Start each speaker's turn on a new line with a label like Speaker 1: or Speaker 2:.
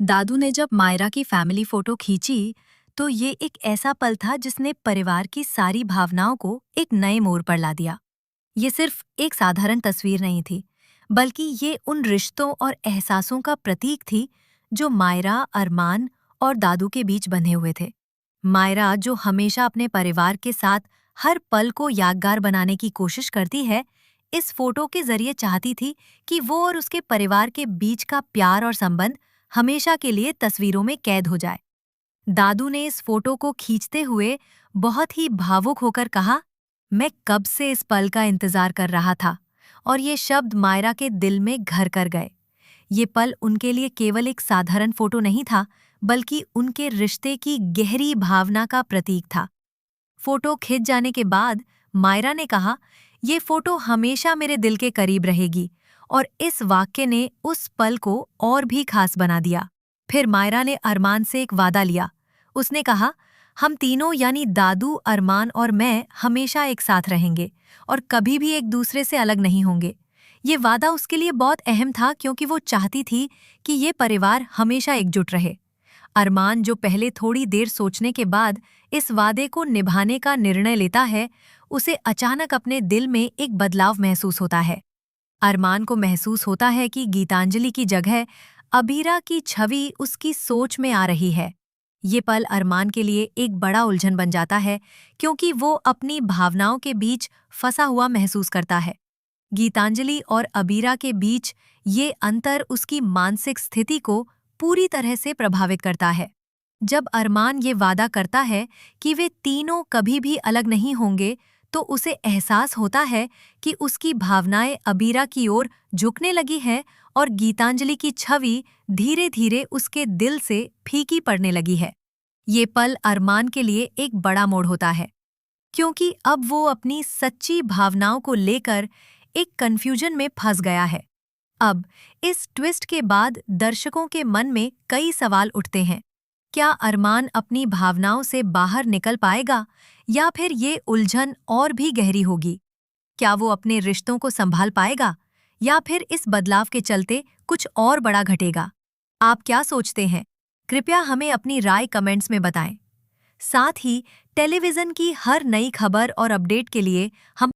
Speaker 1: दादू ने जब मायरा की फैमिली फोटो खींची तो ये एक ऐसा पल था जिसने परिवार की सारी भावनाओं को एक नए मोड़ पर ला दिया। ये सिर्फ एक साधारण तस्वीर नहीं थी, बल्कि ये उन रिश्तों और एहसासों का प्रतीक थी जो मायरा, अरमान और दादू के बीच बंधे हुए थे। मायरा, जो हमेशा अपने परिवार के साथ हर पल को यादगार बनाने की कोशिश करती है, इस फोटो के जरिए चाहती थी कि वो और उसके परिवार के बीच का प्यार और संबंध हमेशा के लिए तस्वीरों में कैद हो जाए। दादू ने इस फोटो को खींचते हुए बहुत ही भावुक होकर कहा, मैं कब से इस पल का इंतजार कर रहा था। और ये शब्द मायरा के दिल में घर कर गए। ये पल उनके लिए केवल एक साधारण फोटो नहीं था, बल्कि उनके रिश्ते की गहरी भावना का प्रतीक था। फोटो खिंच जाने के बाद मायरा ने कहा, ये फोटो हमेशा मेरे दिल के करीब रहेगी। और इस वाक्य ने उस पल को और भी खास बना दिया। फिर मायरा ने अरमान से एक वादा लिया। उसने कहा, हम तीनों यानी दादू, अरमान और मैं हमेशा एक साथ रहेंगे और कभी भी एक दूसरे से अलग नहीं होंगे। ये वादा उसके लिए बहुत अहम था, क्योंकि वो चाहती थी कि ये परिवार हमेशा एकजुट रहे। अरमान, जो पहले थोड़ी देर सोचने के बाद इस वादे को निभाने का निर्णय लेता है, उसे अचानक अपने दिल में एक बदलाव महसूस होता है। अरमान को महसूस होता है कि गीतांजलि की जगह अबीरा की छवि उसकी सोच में आ रही है। ये पल अरमान के लिए एक बड़ा उलझन बन जाता है, क्योंकि वो अपनी भावनाओं के बीच फंसा हुआ महसूस करता है। गीतांजलि और अबीरा के बीच ये अंतर उसकी मानसिक स्थिति को पूरी तरह से प्रभावित करता है। जब अरमान ये वादा करता है कि वे तीनों कभी भी अलग नहीं होंगे, तो उसे एहसास होता है कि उसकी भावनाएं अबीरा की ओर झुकने लगी हैं और गीतांजलि की छवि धीरे धीरे उसके दिल से फीकी पड़ने लगी है। ये पल अरमान के लिए एक बड़ा मोड़ होता है, क्योंकि अब वो अपनी सच्ची भावनाओं को लेकर एक कन्फ्यूजन में फंस गया है। अब इस ट्विस्ट के बाद दर्शकों के मन में कई सवाल उठते हैं। क्या अरमान अपनी भावनाओं से बाहर निकल पाएगा, या फिर ये उलझन और भी गहरी होगी? क्या वो अपने रिश्तों को संभाल पाएगा, या फिर इस बदलाव के चलते कुछ और बड़ा घटेगा? आप क्या सोचते हैं? कृपया हमें अपनी राय कमेंट्स में बताएं। साथ ही टेलीविजन की हर नई खबर और अपडेट के लिए हम